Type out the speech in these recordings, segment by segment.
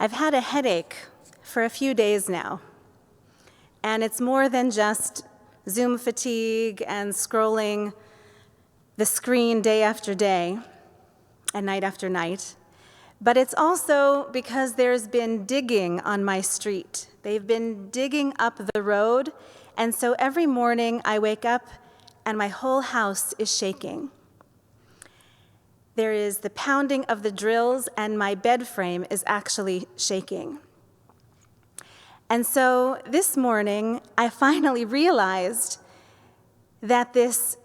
I've had a headache for a few days now, and it's more than just Zoom fatigue and scrolling the screen day after day and night after night, but it's also because there's been digging on my street. They've been digging up the road, and so every morning I wake up and my whole house is shaking. There is the pounding of the drills, and my bed frame is actually shaking. And so this morning, I finally realized that this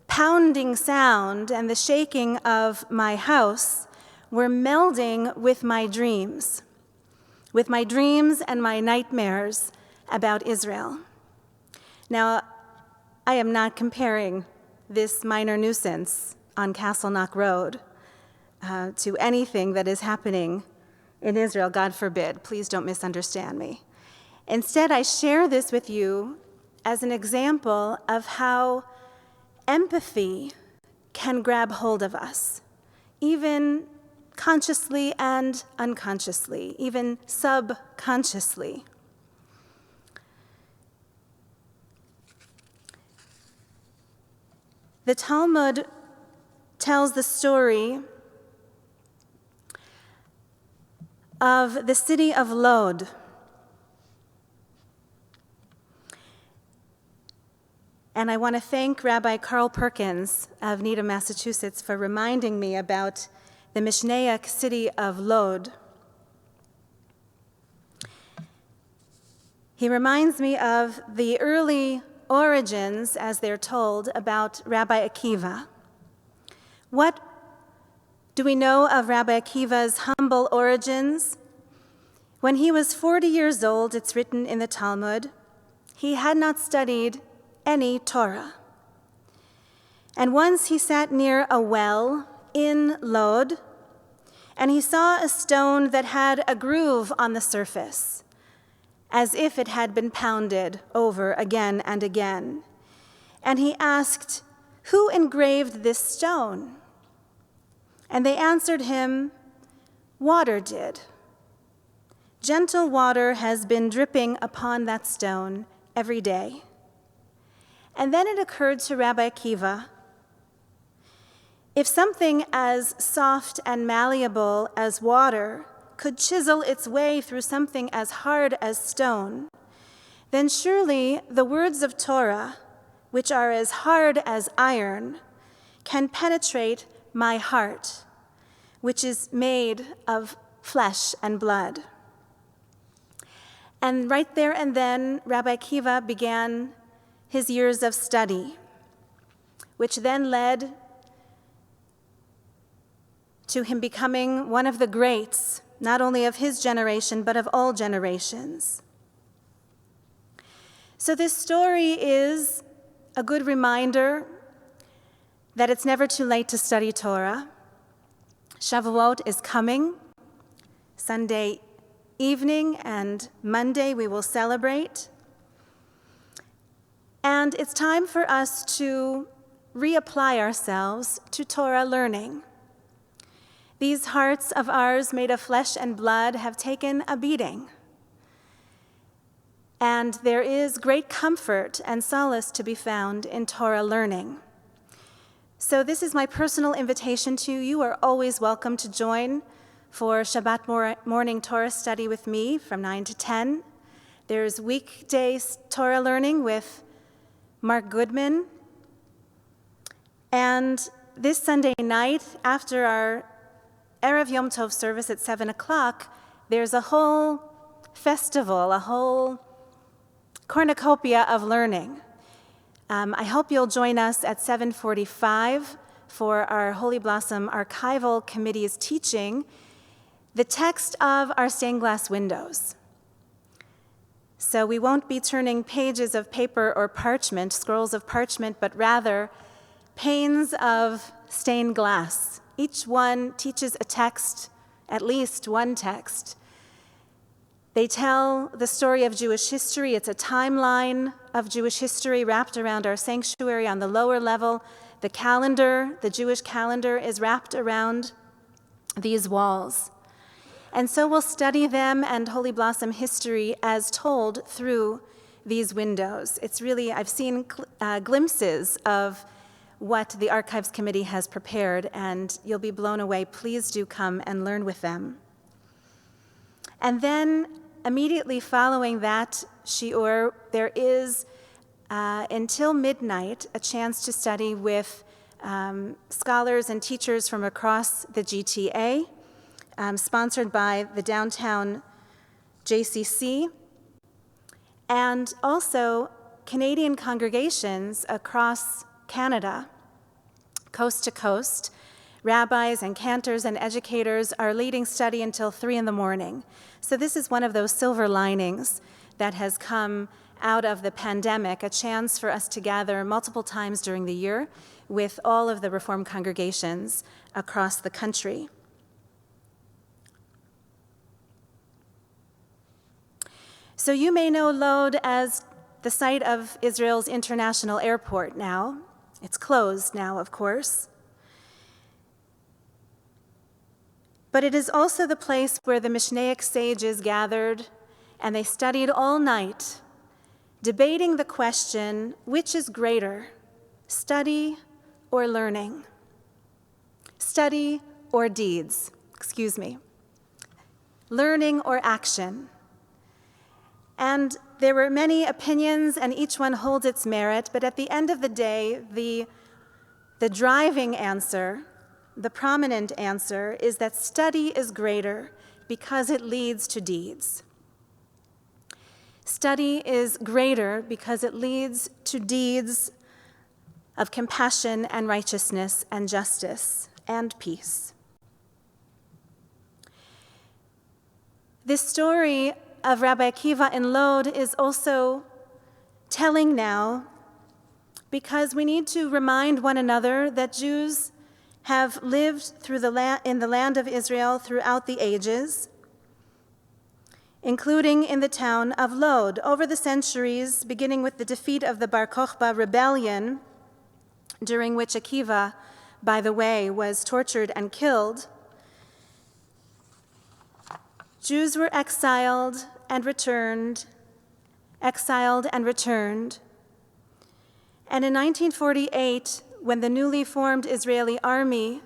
pounding sound and the shaking of my house were melding with my dreams and my nightmares about Israel. Now, I am not comparing this minor nuisance on Castle Knock Road to anything that is happening in Israel, God forbid. Please don't misunderstand me. Instead, I share this with you as an example of how empathy can grab hold of us, even consciously and unconsciously, even subconsciously. The Talmud tells the story of the city of Lode. And I want to thank Rabbi Carl Perkins of Needham, Massachusetts, for reminding me about the Mishnaic city of Lode. He reminds me of the early origins, as they're told, about Rabbi Kiva. What do we know of Rabbi Kiva's humble origins? When he was 40 years old, it's written in the Talmud, he had not studied any Torah. And once he sat near a well in Lode, and he saw a stone that had a groove on the surface, as if it had been pounded over again and again. And he asked, "Who engraved this stone?" And they answered him, "Water did. Gentle water has been dripping upon that stone every day." And then it occurred to Rabbi Kiva, if something as soft and malleable as water could chisel its way through something as hard as stone, then surely the words of Torah, which are as hard as iron, can penetrate my heart, which is made of flesh and blood. And right there and then, Rabbi Kiva began his years of study, which then led to him becoming one of the greats, not only of his generation, but of all generations. So this story is a good reminder that it's never too late to study Torah. Shavuot is coming. Sunday evening and Monday we will celebrate. And it's time for us to reapply ourselves to Torah learning. These hearts of ours made of flesh and blood have taken a beating. And there is great comfort and solace to be found in Torah learning. So this is my personal invitation to you. You are always welcome to join for Shabbat morning Torah study with me from 9 to 10. There's weekday Torah learning with Mark Goodman. And this Sunday night, after our Erev Yom Tov service at 7 o'clock, there's a whole festival, a whole cornucopia of learning. I hope you'll join us at 7:45 for our Holy Blossom Archival Committee's teaching, the text of our stained glass windows. So we won't be turning pages of paper or parchment, scrolls of parchment, but rather panes of stained glass. Each one teaches a text, at least one text. They tell the story of Jewish history. It's a timeline of Jewish history wrapped around our sanctuary on the lower level. The calendar, the Jewish calendar, is wrapped around these walls. And so we'll study them and Holy Blossom history as told through these windows. It's really, I've seen glimpses of what the Archives Committee has prepared, and you'll be blown away. Please do come and learn with them. And then immediately following that shiur, there is, until midnight, a chance to study with scholars and teachers from across the GTA, sponsored by the downtown JCC, and also Canadian congregations across Canada, coast to coast. Rabbis and cantors and educators are leading study until 3 in the morning. So this is one of those silver linings that has come out of the pandemic, a chance for us to gather multiple times during the year with all of the Reformed congregations across the country. So you may know Lode as the site of Israel's international airport now. It's closed now, of course. But it is also the place where the Mishnaic sages gathered, and they studied all night, debating the question, which is greater, study or learning? Study or deeds, learning or action. And there were many opinions, and each one holds its merit, but at the end of the day, the driving answer, the prominent answer, is that study is greater because it leads to deeds. Study is greater because it leads to deeds of compassion and righteousness and justice and peace. This story of Rabbi Kiva in Lode is also telling now because we need to remind one another that Jews have lived in the land of Israel throughout the ages, including in the town of Lode. Over the centuries, beginning with the defeat of the Bar Kokhba rebellion, during which Kiva, by the way, was tortured and killed, Jews were exiled and returned. And in 1948, when the newly formed Israeli army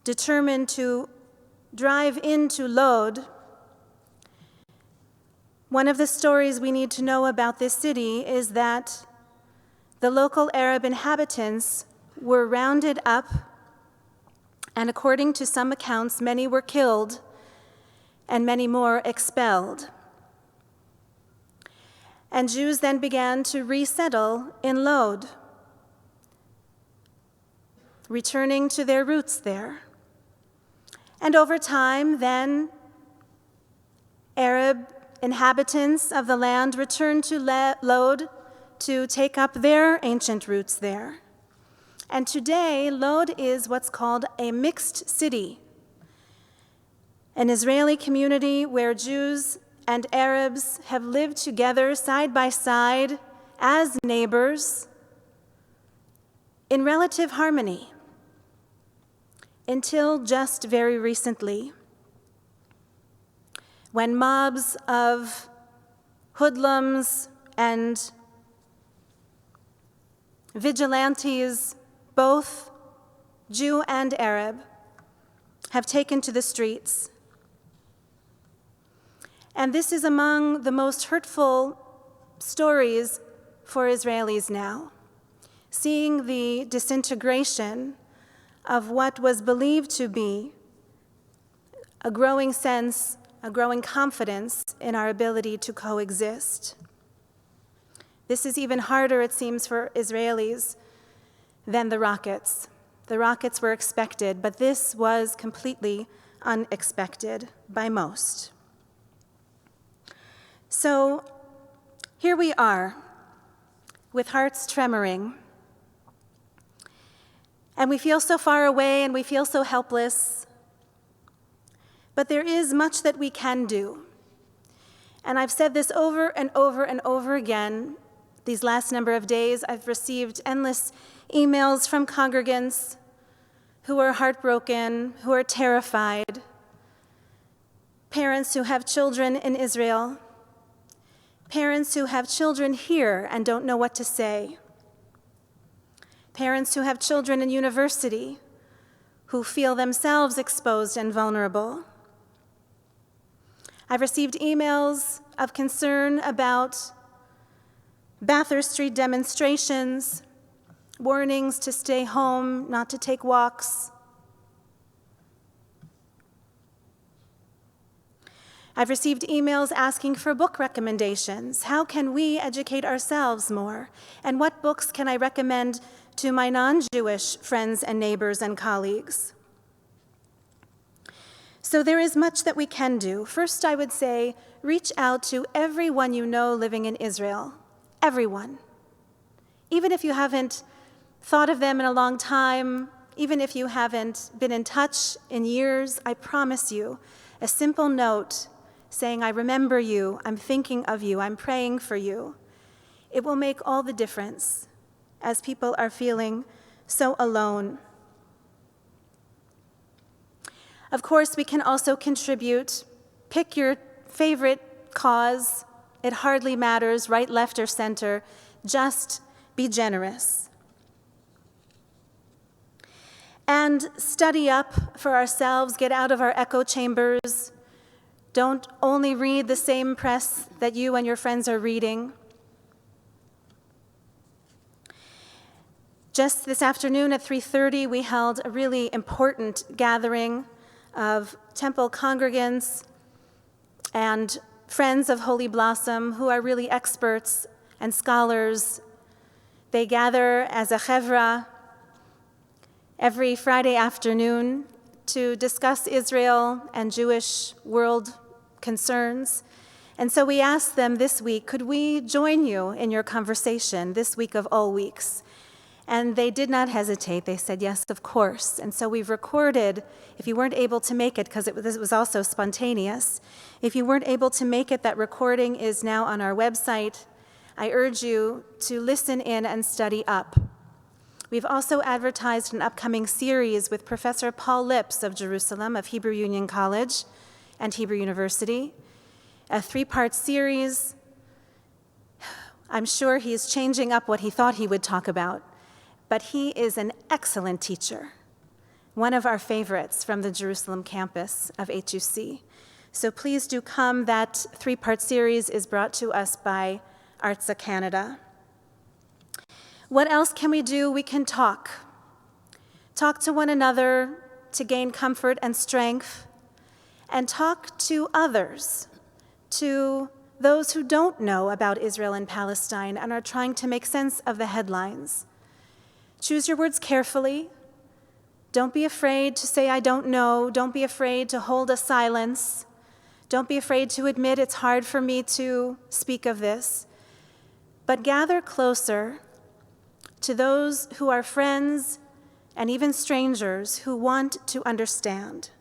determined to drive into Lode, one of the stories we need to know about this city is that the local Arab inhabitants were rounded up, and according to some accounts, many were killed and many more expelled. And Jews then began to resettle in Lode, returning to their roots there. And over time, then, Arab inhabitants of the land returned to Lode to take up their ancient roots there. And today, Lode is what's called a mixed city, an Israeli community where Jews and Arabs have lived together side by side as neighbors in relative harmony until just very recently, when mobs of hoodlums and vigilantes, both Jew and Arab, have taken to the streets. And this is among the most hurtful stories for Israelis now, seeing the disintegration of what was believed to be a growing sense, a growing confidence in our ability to coexist. This is even harder, it seems, for Israelis than the rockets. The rockets were expected, but this was completely unexpected by most. So here we are, with hearts tremoring, and we feel so far away and we feel so helpless, but there is much that we can do. And I've said this over and over and over again. These last number of days, I've received endless emails from congregants who are heartbroken, who are terrified, parents who have children in Israel, parents who have children here and don't know what to say, parents who have children in university who feel themselves exposed and vulnerable. I've received emails of concern about Bathurst Street demonstrations, warnings to stay home, not to take walks. I've received emails asking for book recommendations. How can we educate ourselves more? And what books can I recommend to my non-Jewish friends and neighbors and colleagues? So there is much that we can do. First, I would say, reach out to everyone you know living in Israel. Everyone. Even if you haven't thought of them in a long time, even if you haven't been in touch in years, I promise you, a simple note saying, I remember you, I'm thinking of you, I'm praying for you. It will make all the difference as people are feeling so alone. Of course, we can also contribute. Pick your favorite cause. It hardly matters, right, left, or center. Just be generous. And study up for ourselves, get out of our echo chambers. Don't only read the same press that you and your friends are reading. Just this afternoon at 3:30, we held a really important gathering of temple congregants and friends of Holy Blossom who are really experts and scholars. They gather as a chevra every Friday afternoon to discuss Israel and Jewish world concerns. And so we asked them this week, could we join you in your conversation this week of all weeks? And they did not hesitate. They said, yes, of course. And so we've recorded, if you weren't able to make it, because this was also spontaneous, if you weren't able to make it, that recording is now on our website. I urge you to listen in and study up. We've also advertised an upcoming series with Professor Paul Lips of Jerusalem, of Hebrew Union College and Hebrew University, a 3-part series. I'm sure he's changing up what he thought he would talk about, but he is an excellent teacher, one of our favorites from the Jerusalem campus of HUC. So please do come. That 3-part series is brought to us by Artsa Canada. What else can we do? We can talk. Talk to one another to gain comfort and strength, and talk to others, to those who don't know about Israel and Palestine and are trying to make sense of the headlines. Choose your words carefully. Don't be afraid to say, I don't know. Don't be afraid to hold a silence. Don't be afraid to admit it's hard for me to speak of this. But gather closer to those who are friends and even strangers who want to understand.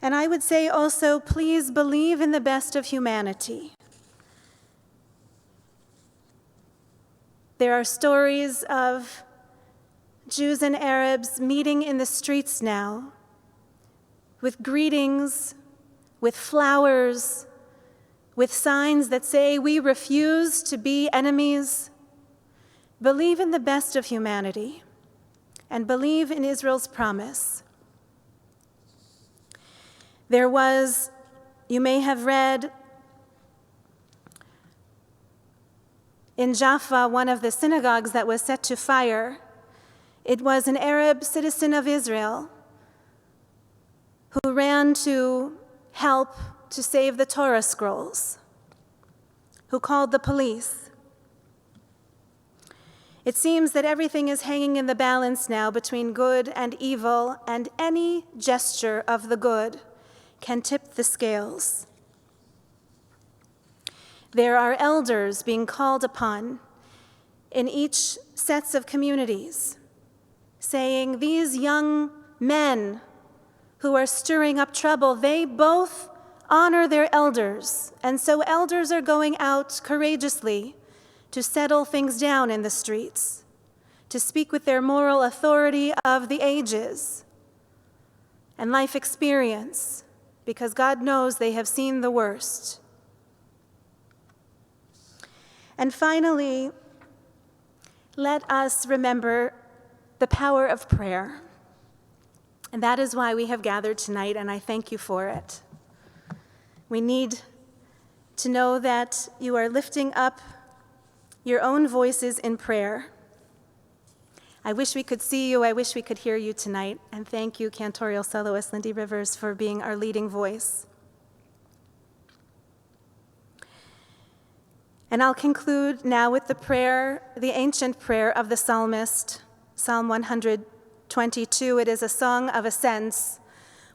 And I would say also, please believe in the best of humanity. There are stories of Jews and Arabs meeting in the streets now with greetings, with flowers, with signs that say, we refuse to be enemies. Believe in the best of humanity and believe in Israel's promise. There was, you may have read, in Jaffa, one of the synagogues that was set to fire. It was an Arab citizen of Israel who ran to help to save the Torah scrolls, who called the police. It seems that everything is hanging in the balance now between good and evil, and any gesture of the good can tip the scales. There are elders being called upon in each sets of communities, saying these young men who are stirring up trouble, they both honor their elders, and so elders are going out courageously to settle things down in the streets, to speak with their moral authority of the ages and life experience, because God knows they have seen the worst. And finally, let us remember the power of prayer. And that is why we have gathered tonight, and I thank you for it. We need to know that you are lifting up your own voices in prayer. I wish we could see you. I wish we could hear you tonight. And thank you, cantorial soloist Lindy Rivers, for being our leading voice. And I'll conclude now with the prayer, the ancient prayer of the Psalmist, Psalm 122. It is a song of ascents,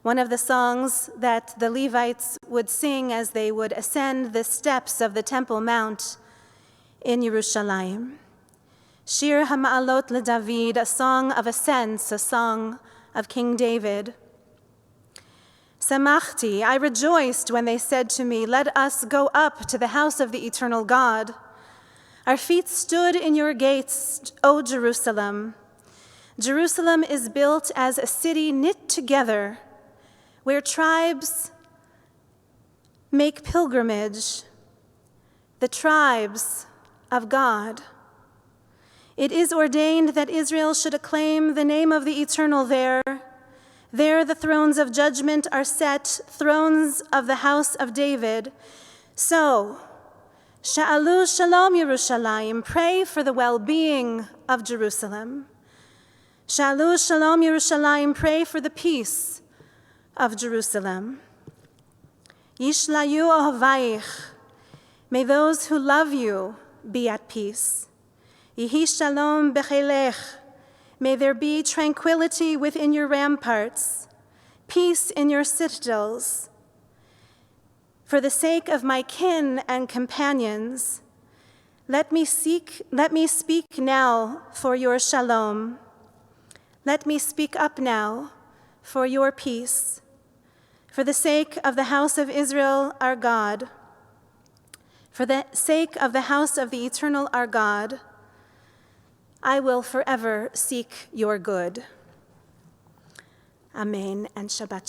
one of the songs that the Levites would sing as they would ascend the steps of the Temple Mount in Yerushalayim. Shir HaMa'alot LeDavid, a song of ascents, a song of King David. Samachti, I rejoiced when they said to me, let us go up to the house of the eternal God. Our feet stood in your gates, O Jerusalem. Jerusalem is built as a city knit together, where tribes make pilgrimage, the tribes of God. It is ordained that Israel should acclaim the name of the Eternal there. There the thrones of judgment are set, thrones of the house of David. So, Sha'alu Shalom Yerushalayim, pray for the well-being of Jerusalem. Sha'alu Shalom Yerushalayim, pray for the peace of Jerusalem. Yishlayu Ohavayich, may those who love you be at peace. Yehi Shalom Bechelech, may there be tranquility within your ramparts, peace in your citadels. For the sake of my kin and companions, let me speak now for your shalom. Let me speak up now for your peace. For the sake of the house of Israel, our God, for the sake of the house of the eternal, our God, I will forever seek your good. Amen and Shabbat.